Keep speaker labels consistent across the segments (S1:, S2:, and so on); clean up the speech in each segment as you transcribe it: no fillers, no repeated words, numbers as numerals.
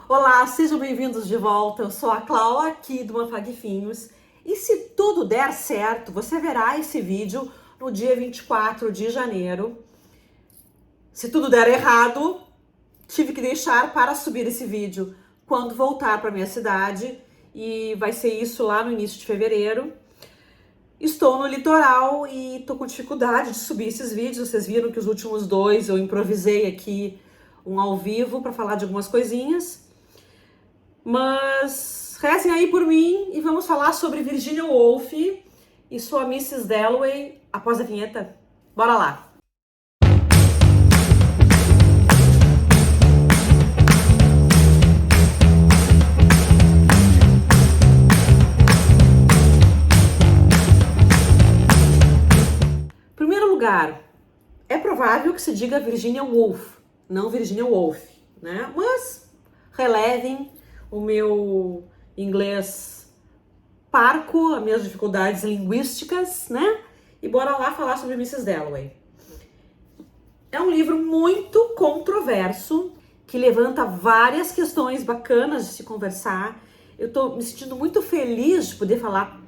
S1: Olá, sejam bem-vindos de volta. Eu sou a Clau, aqui do Mafaguifinhos. E se tudo der certo, você verá esse vídeo no dia 24 de janeiro. Se tudo der errado, tive que deixar para subir esse vídeo quando voltar para minha cidade. E vai ser isso lá no início de fevereiro. Estou no litoral e tô com dificuldade de subir esses vídeos. Vocês viram que os últimos dois eu improvisei aqui um ao vivo para falar de algumas coisinhas. Mas rezem aí por mim e vamos falar sobre Virginia Woolf e sua Mrs. Dalloway após a vinheta. Bora lá! Em primeiro lugar, é provável que se diga Virginia Woolf, não Virginia Woolf, né? Mas relevem o meu inglês parco, as minhas dificuldades linguísticas, né? E bora lá falar sobre Mrs. Dalloway. É um livro muito controverso, que levanta várias questões bacanas de se conversar. Eu tô me sentindo muito feliz de poder falar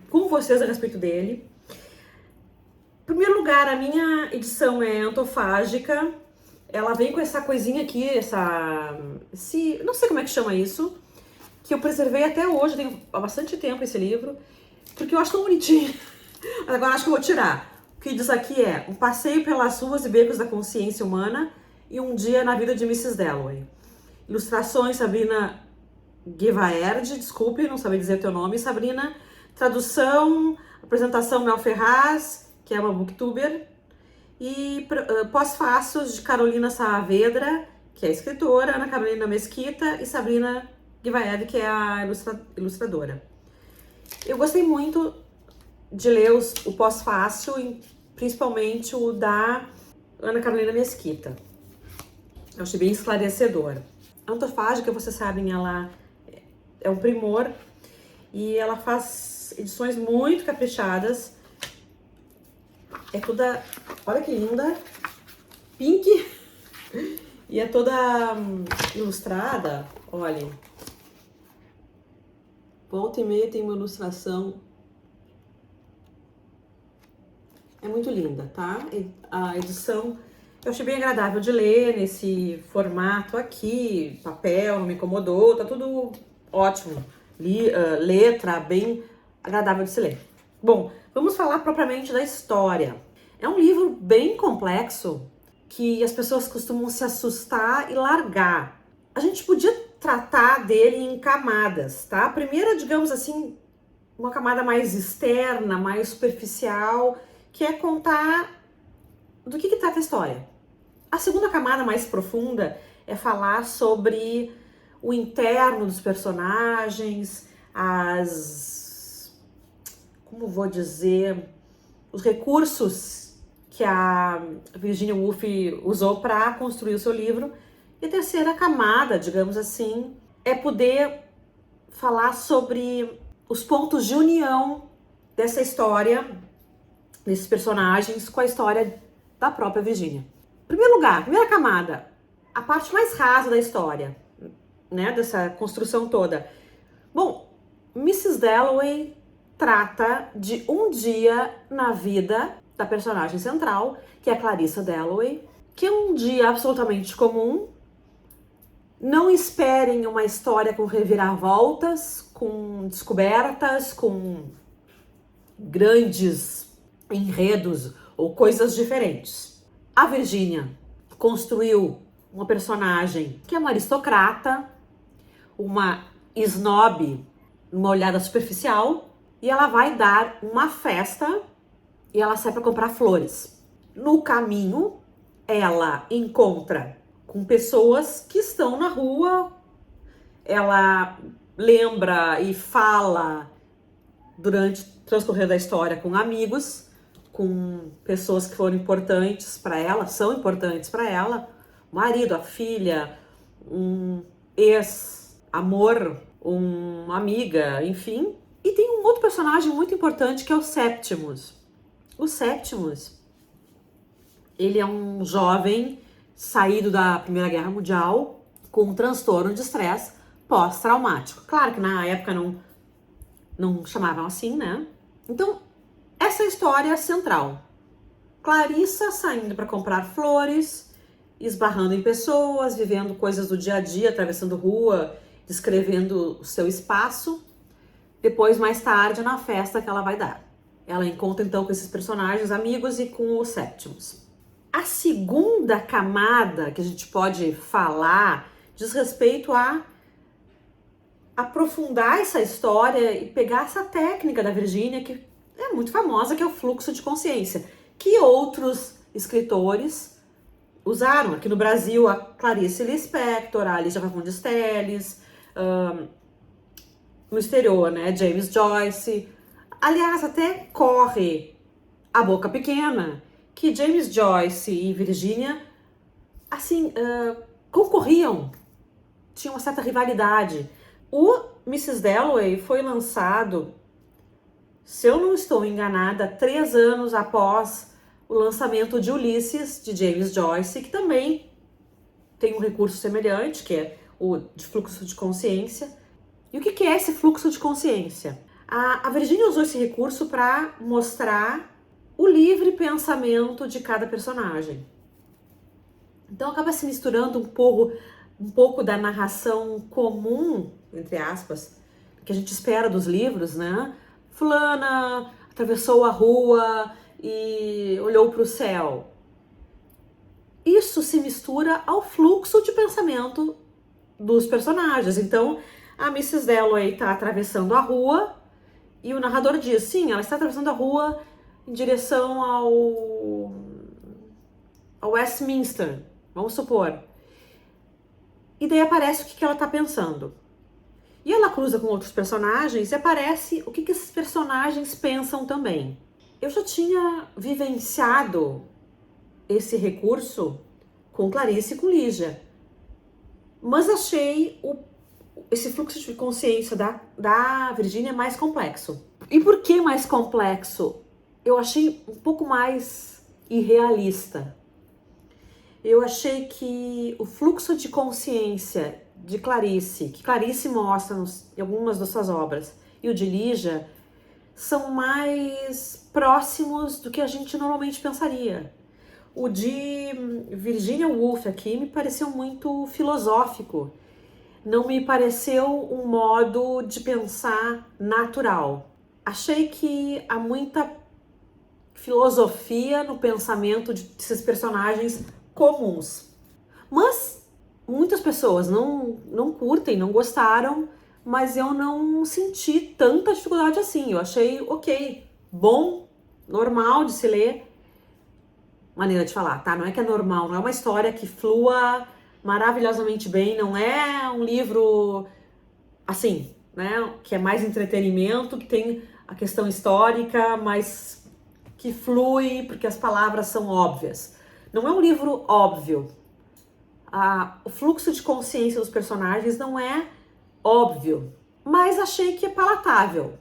S1: com vocês a respeito dele. Em primeiro lugar, a minha edição é antofágica. Ela vem com essa coisinha aqui, não sei como é que chama isso, que eu preservei até hoje, tem há bastante tempo esse livro, porque eu acho tão bonitinho. Agora acho que eu vou tirar. O que diz aqui é: um passeio pelas ruas e becos da consciência humana e um dia na vida de Mrs. Dalloway. Ilustrações Sabrina Guevaerde, desculpe, não sabia dizer teu nome, Sabrina. Tradução, apresentação Mel Ferraz, que é uma booktuber. E pós-fácios de Carolina Saavedra, que é a escritora, Ana Carolina Mesquita e Sabrina Guevaerde, que é a ilustradora. Eu gostei muito de ler o pós-fácil, principalmente o da Ana Carolina Mesquita. Eu achei bem esclarecedor. A antofágica, vocês sabem, ela é um primor e ela faz edições muito caprichadas. É toda, olha que linda, pink, e é toda ilustrada, olhem. Volta e meia tem uma ilustração, é muito linda, tá? A edição eu achei bem agradável de ler nesse formato aqui, papel, não me incomodou, tá tudo ótimo. Letra bem agradável de se ler. Bom, vamos falar propriamente da história. É um livro bem complexo que as pessoas costumam se assustar e largar. A gente podia tratar dele em camadas, tá? A primeira, digamos assim, uma camada mais externa, mais superficial, que é contar do que trata a história. A segunda camada, mais profunda, é falar sobre o interno dos personagens, como vou dizer, os recursos que a Virginia Woolf usou para construir o seu livro. E a terceira camada, digamos assim, é poder falar sobre os pontos de união dessa história, desses personagens, com a história da própria Virginia. Em primeiro lugar, primeira camada, a parte mais rasa da história, né, dessa construção toda. Bom, Mrs. Dalloway trata de um dia na vida da personagem central, que é a Clarissa Dalloway, que é um dia absolutamente comum. Não esperem uma história com reviravoltas, com descobertas, com grandes enredos ou coisas diferentes. A Virginia construiu uma personagem que é uma aristocrata, uma snob, uma olhada superficial, e ela vai dar uma festa e ela sai para comprar flores. No caminho, ela encontra com pessoas que estão na rua, ela lembra e fala durante o transcorrer da história com amigos, com pessoas que foram importantes para ela, são importantes para ela, o marido, a filha, um ex-amor, uma amiga, enfim. E tem um outro personagem muito importante que é o Septimus. O Septimus, ele é um jovem saído da Primeira Guerra Mundial, com um transtorno de estresse pós-traumático. Claro que na época não chamavam assim, né? Então, essa é a história central. Clarissa saindo para comprar flores, esbarrando em pessoas, vivendo coisas do dia a dia, atravessando rua, descrevendo o seu espaço. Depois, mais tarde, na festa que ela vai dar. Ela encontra então com esses personagens amigos e com os Septimus. A segunda camada que a gente pode falar diz respeito a aprofundar essa história e pegar essa técnica da Virginia, que é muito famosa, que é o fluxo de consciência, que outros escritores usaram. Aqui no Brasil, a Clarice Lispector, a Alicia Fagundes Telles, no exterior, né, James Joyce. Aliás, até corre a boca pequena que James Joyce e Virginia, assim, concorriam, tinham uma certa rivalidade. O Mrs. Dalloway foi lançado, se eu não estou enganada, 3 anos após o lançamento de Ulisses, de James Joyce, que também tem um recurso semelhante, que é o de fluxo de consciência. E o que é esse fluxo de consciência? A Virginia usou esse recurso para mostrar o livre pensamento de cada personagem. Então acaba se misturando um pouco da narração comum, entre aspas, que a gente espera dos livros, né? Fulana atravessou a rua e olhou para o céu. Isso se mistura ao fluxo de pensamento dos personagens. Então, a Mrs. Dalloway está atravessando a rua e o narrador diz, sim, ela está atravessando a rua em direção ao Westminster, vamos supor. E daí aparece o que ela está pensando. E ela cruza com outros personagens e aparece o que esses personagens pensam também. Eu já tinha vivenciado esse recurso com Clarice e com Lígia, mas achei esse fluxo de consciência da Virginia mais complexo. E por que mais complexo? Eu achei um pouco mais irrealista. Eu achei que o fluxo de consciência de Clarice, que Clarice mostra em algumas das suas obras, e o de Lígia, são mais próximos do que a gente normalmente pensaria. O de Virginia Woolf aqui me pareceu muito filosófico. Não me pareceu um modo de pensar natural. Achei que há muita filosofia no pensamento desses personagens comuns. Mas muitas pessoas não curtem, não gostaram, mas eu não senti tanta dificuldade assim. Eu achei ok, bom, normal de se ler. Maneira de falar, tá? Não é que é normal, não é uma história que flua maravilhosamente bem, não é um livro assim, né? Que é mais entretenimento, que tem a questão histórica, mas que flui porque as palavras são óbvias. Não é um livro óbvio. O fluxo de consciência dos personagens não é óbvio, mas achei que é palatável.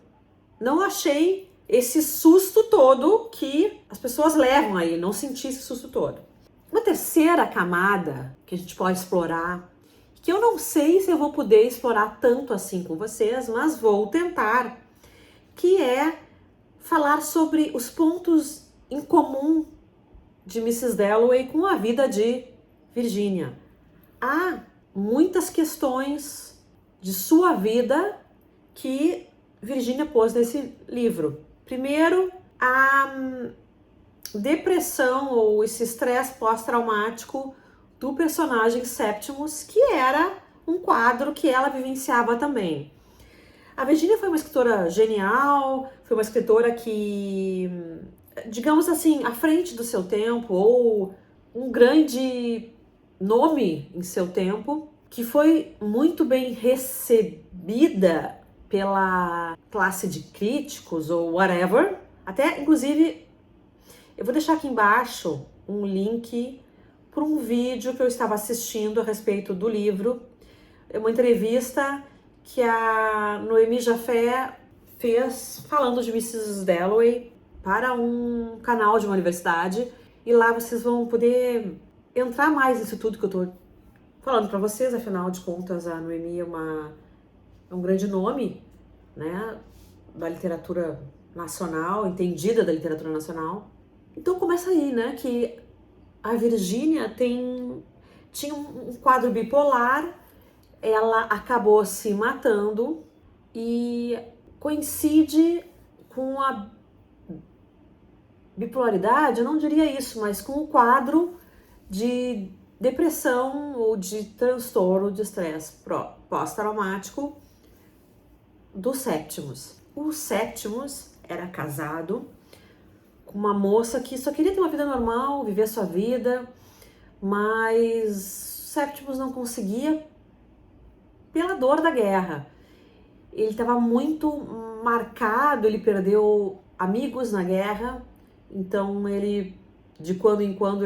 S1: Não achei esse susto todo que as pessoas levam aí, não senti esse susto todo. Uma terceira camada que a gente pode explorar, que eu não sei se eu vou poder explorar tanto assim com vocês, mas vou tentar, que é falar sobre os pontos em comum de Mrs. Dalloway com a vida de Virginia. Há muitas questões de sua vida que Virginia pôs nesse livro. Primeiro, a depressão ou esse estresse pós-traumático do personagem Septimus, que era um quadro que ela vivenciava também. A Virginia foi uma escritora genial, foi uma escritora que, digamos assim, à frente do seu tempo, ou um grande nome em seu tempo, que foi muito bem recebida pela classe de críticos ou whatever. Até, inclusive, eu vou deixar aqui embaixo um link para um vídeo que eu estava assistindo a respeito do livro. É uma entrevista que a Noemi Jafé fez falando de Mrs. Dalloway para um canal de uma universidade. E lá vocês vão poder entrar mais nisso tudo que eu estou falando para vocês, afinal de contas, a Noemi é um grande nome, né, da literatura nacional, entendida da literatura nacional. Então começa aí, né, que a Virgínia tinha um quadro bipolar, ela acabou se matando e coincide com a bipolaridade, eu não diria isso, mas com o quadro de depressão ou de transtorno de estresse pós-traumático do Septimus. O Septimus era casado com uma moça que só queria ter uma vida normal, viver a sua vida, mas Septimus não conseguia pela dor da guerra. Ele estava muito marcado, ele perdeu amigos na guerra, então ele, de quando em quando,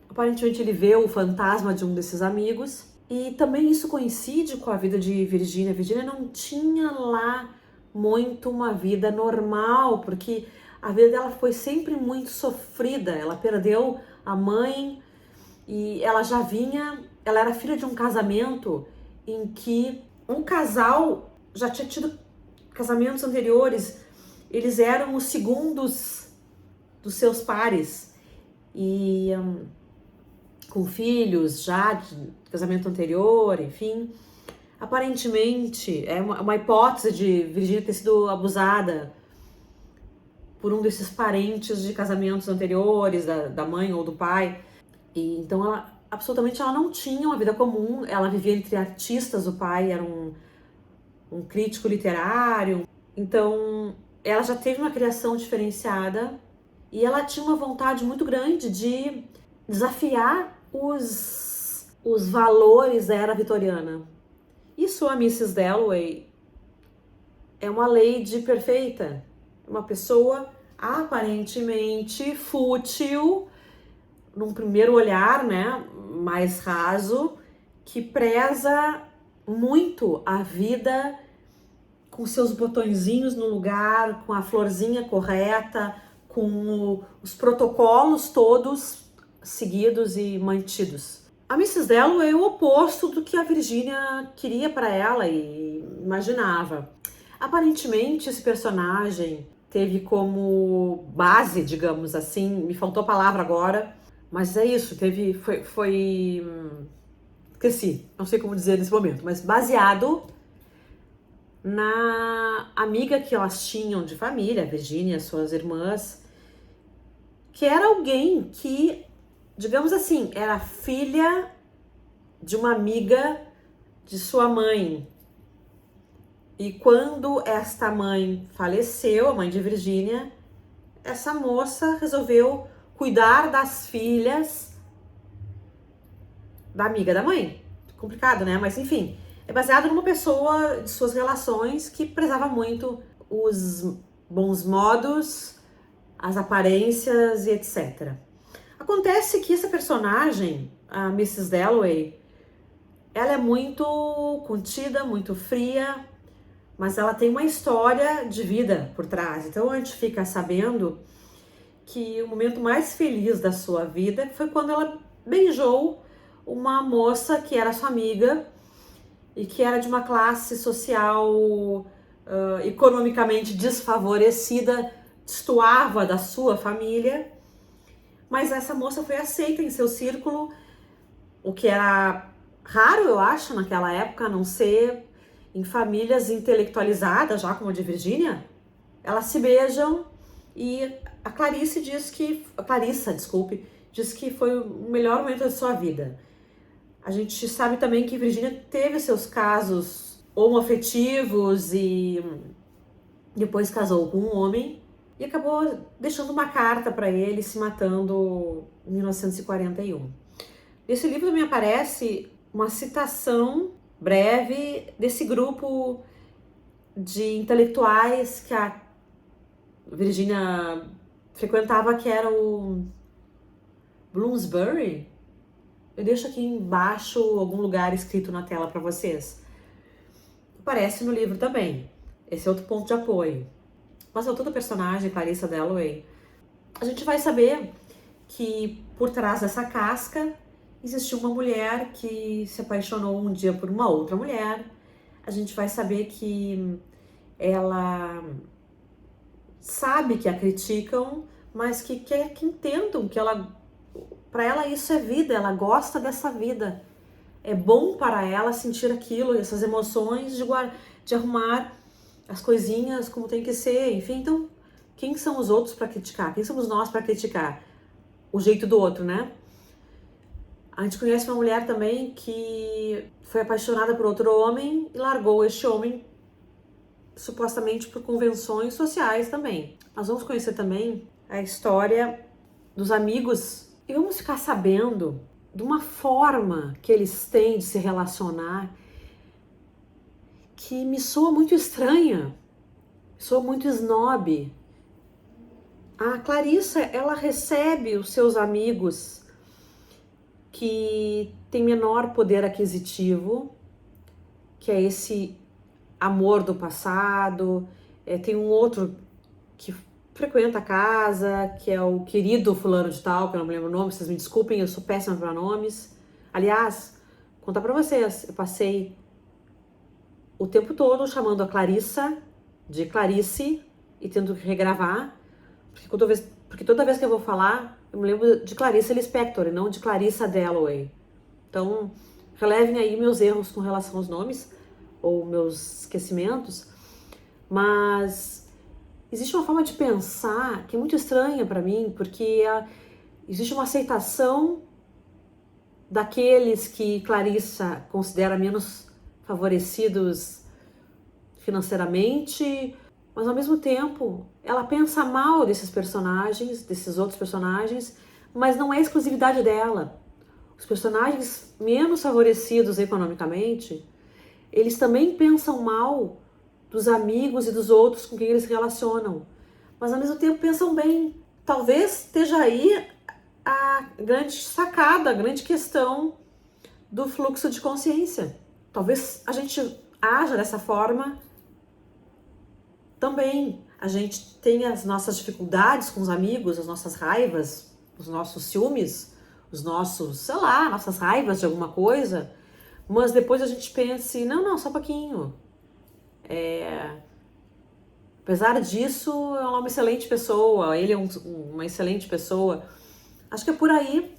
S1: aparentemente ele vê o fantasma de um desses amigos. E também isso coincide com a vida de Virgínia. Virgínia não tinha lá muito uma vida normal, porque a vida dela foi sempre muito sofrida. Ela perdeu a mãe e ela era filha de um casamento em que um casal já tinha tido casamentos anteriores, eles eram os segundos dos seus pares e com filhos já de casamento anterior, enfim. Aparentemente, é uma hipótese de Virgínia ter sido abusada por um desses parentes de casamentos anteriores, da mãe ou do pai. E então ela não tinha uma vida comum, ela vivia entre artistas, o pai era um crítico literário, então ela já teve uma criação diferenciada e ela tinha uma vontade muito grande de desafiar os valores da era vitoriana. Isso a Mrs. Dalloway é uma lady perfeita, uma pessoa aparentemente fútil, num primeiro olhar, né, mais raso, que preza muito a vida com seus botõezinhos no lugar, com a florzinha correta, com os protocolos todos seguidos e mantidos. A Mrs. Dalloway é o oposto do que a Virginia queria para ela e imaginava. Aparentemente, esse personagem teve como base, digamos assim, me faltou a palavra agora, mas é isso, esqueci, não sei como dizer nesse momento, mas baseado na amiga que elas tinham de família, a Virginia, suas irmãs, que era alguém que, digamos assim, era filha de uma amiga de sua mãe. E quando esta mãe faleceu, a mãe de Virginia, essa moça resolveu cuidar das filhas da amiga da mãe. Complicado, né? Mas enfim, é baseado numa pessoa de suas relações que prezava muito os bons modos, as aparências e etc. Acontece que essa personagem, a Mrs. Dalloway, ela é muito contida, muito fria, mas ela tem uma história de vida por trás. Então a gente fica sabendo que o momento mais feliz da sua vida foi quando ela beijou uma moça que era sua amiga e que era de uma classe social economicamente desfavorecida, destoava da sua família, mas essa moça foi aceita em seu círculo, o que era raro, eu acho, naquela época, a não ser em famílias intelectualizadas, já como a de Virgínia. Elas se beijam e a Clarissa diz que foi o melhor momento da sua vida. A gente sabe também que Virgínia teve seus casos homoafetivos e depois casou com um homem e acabou deixando uma carta para ele, se matando em 1941. Nesse livro também aparece uma citação breve desse grupo de intelectuais que a Virginia frequentava, que era o Bloomsbury. Eu deixo aqui embaixo algum lugar escrito na tela para vocês. Aparece no livro também. Esse é outro ponto de apoio. Mas a outra personagem, Clarissa Dalloway, a gente vai saber que por trás dessa casca existiu uma mulher que se apaixonou um dia por uma outra mulher. A gente vai saber que ela sabe que a criticam, mas que quer que entendam que para ela isso é vida, ela gosta dessa vida. É bom para ela sentir aquilo, essas emoções de arrumar as coisinhas como tem que ser, enfim. Então, quem são os outros para criticar? Quem somos nós para criticar? O jeito do outro, né? A gente conhece uma mulher também que foi apaixonada por outro homem e largou este homem supostamente por convenções sociais também. Nós vamos conhecer também a história dos amigos e vamos ficar sabendo de uma forma que eles têm de se relacionar que me soa muito estranha, soa muito snob. A Clarissa, ela recebe os seus amigos que têm menor poder aquisitivo, que é esse amor do passado. Tem um outro que frequenta a casa, que é o querido fulano de tal, que eu não me lembro o nome, vocês me desculpem, eu sou péssima para nomes. Aliás, contar para vocês, eu passei o tempo todo chamando a Clarissa de Clarice e tendo que regravar, porque toda vez que eu vou falar, eu me lembro de Clarice Lispector e não de Clarissa Dalloway. Então, relevem aí meus erros com relação aos nomes ou meus esquecimentos, mas existe uma forma de pensar que é muito estranha para mim, porque existe uma aceitação daqueles que Clarissa considera menos favorecidos financeiramente, mas ao mesmo tempo ela pensa mal desses personagens, desses outros personagens, mas não é exclusividade dela. Os personagens menos favorecidos economicamente, eles também pensam mal dos amigos e dos outros com quem eles se relacionam, mas ao mesmo tempo pensam bem. Talvez esteja aí a grande sacada, a grande questão do fluxo de consciência. Talvez a gente haja dessa forma também. A gente tem as nossas dificuldades com os amigos, as nossas raivas, os nossos ciúmes, os nossos, sei lá, nossas raivas de alguma coisa, mas depois a gente pensa, não, só um pouquinho. Apesar disso, ela é uma excelente pessoa, ele é uma excelente pessoa. Acho que é por aí.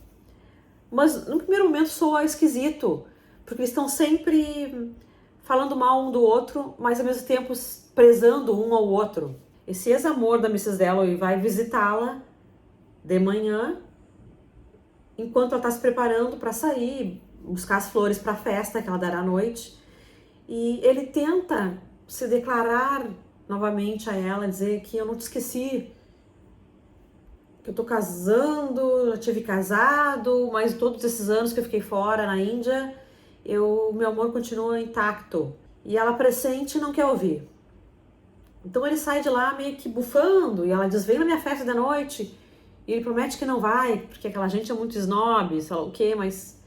S1: Mas no primeiro momento soa esquisito, porque eles estão sempre falando mal um do outro, mas ao mesmo tempo prezando um ao outro. Esse ex-amor da Mrs. Dalloway vai visitá-la de manhã, enquanto ela está se preparando para sair, buscar as flores para a festa que ela dará à noite. E ele tenta se declarar novamente a ela, dizer que eu não te esqueci, que eu tô casando, já tive casado, mas todos esses anos que eu fiquei fora na Índia, meu amor continua intacto. E ela pressente e não quer ouvir. Então ele sai de lá meio que bufando, e ela diz, vem na minha festa da noite. E ele promete que não vai, porque aquela gente é muito snob, sei lá o quê, mas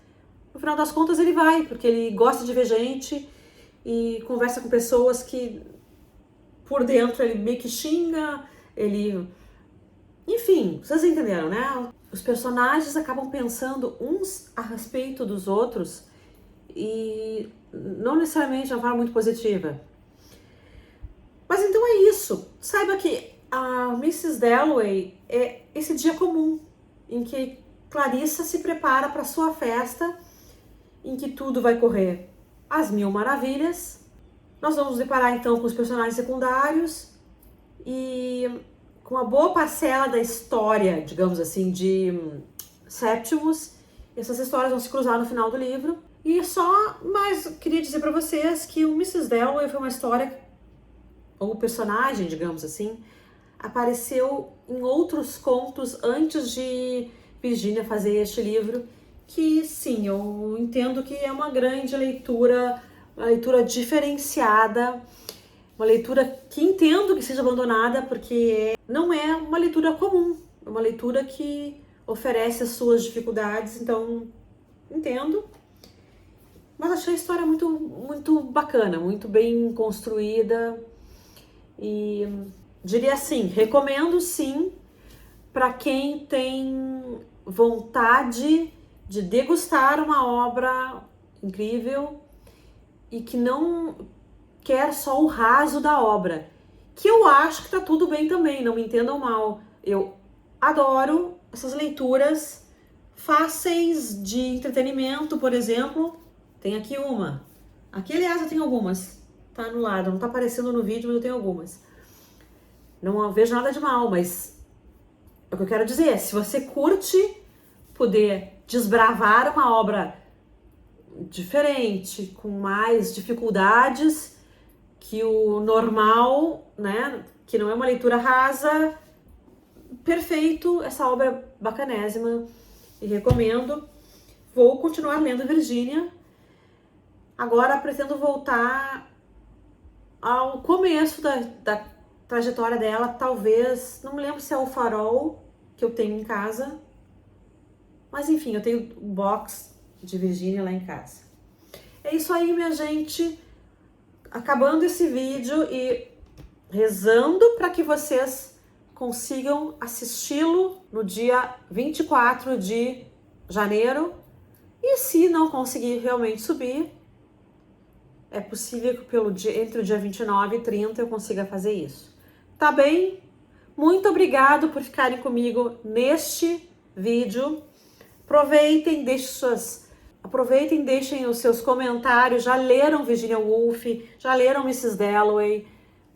S1: no final das contas ele vai, porque ele gosta de ver gente e conversa com pessoas que por dentro ele meio que xinga, enfim, vocês entenderam, né? Os personagens acabam pensando uns a respeito dos outros e não necessariamente de uma forma muito positiva. Mas então é isso. Saiba que a Mrs. Dalloway é esse dia comum em que Clarissa se prepara para sua festa, em que tudo vai correr às mil maravilhas. Nós vamos nos deparar então com os personagens secundários e com uma boa parcela da história, digamos assim, de Septimus. Essas histórias vão se cruzar no final do livro. Mas queria dizer para vocês que o Mrs. Dalloway foi uma história, ou o personagem, digamos assim, apareceu em outros contos antes de Virginia fazer este livro, que sim, eu entendo que é uma grande leitura, uma leitura diferenciada, uma leitura que entendo que seja abandonada, porque não é uma leitura comum, é uma leitura que oferece as suas dificuldades, então entendo. Mas achei a história muito, muito bacana, muito bem construída e diria assim, recomendo sim para quem tem vontade de degustar uma obra incrível e que não quer só o raso da obra, que eu acho que tá tudo bem também, não me entendam mal. Eu adoro essas leituras fáceis de entretenimento, por exemplo. Tem aqui uma. Aqui, aliás, eu tenho algumas. Tá no lado, não tá aparecendo no vídeo, mas eu tenho algumas. Não vejo nada de mal, mas é o que eu quero dizer. Se você curte poder desbravar uma obra diferente, com mais dificuldades que o normal, né? Que não é uma leitura rasa, perfeito, essa obra é bacanésima e recomendo. Vou continuar lendo Virgínia. Agora pretendo voltar ao começo da trajetória dela, talvez, não me lembro se é o Farol que eu tenho em casa, mas enfim, eu tenho um box de Virgínia lá em casa. É isso aí, minha gente. Acabando esse vídeo e rezando para que vocês consigam assisti-lo no dia 24 de janeiro. E se não conseguir realmente subir, é possível que entre o dia 29 e 30 eu consiga fazer isso. Tá bem? Muito obrigado por ficarem comigo neste vídeo. Aproveitem, deixem os seus comentários. Já leram Virginia Woolf? Já leram Mrs. Dalloway?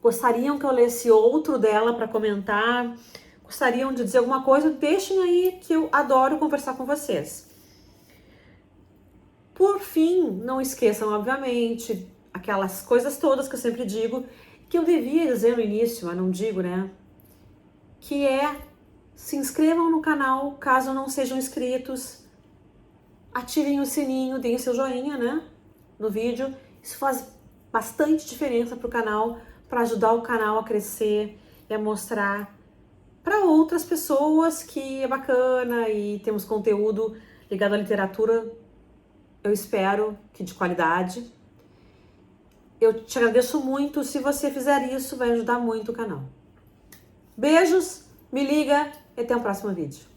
S1: Gostariam que eu lesse outro dela para comentar? Gostariam de dizer alguma coisa? Deixem aí, que eu adoro conversar com vocês. Por fim, não esqueçam, obviamente, aquelas coisas todas que eu sempre digo, que eu devia dizer no início, mas não digo, né? Que é, se inscrevam no canal, caso não sejam inscritos, ativem o sininho, deem seu joinha, né? No vídeo. Isso faz bastante diferença para o canal, para ajudar o canal a crescer e a mostrar para outras pessoas que é bacana e temos conteúdo ligado à literatura. Eu espero que de qualidade. Eu te agradeço muito. Se você fizer isso, vai ajudar muito o canal. Beijos, me liga e até o próximo vídeo.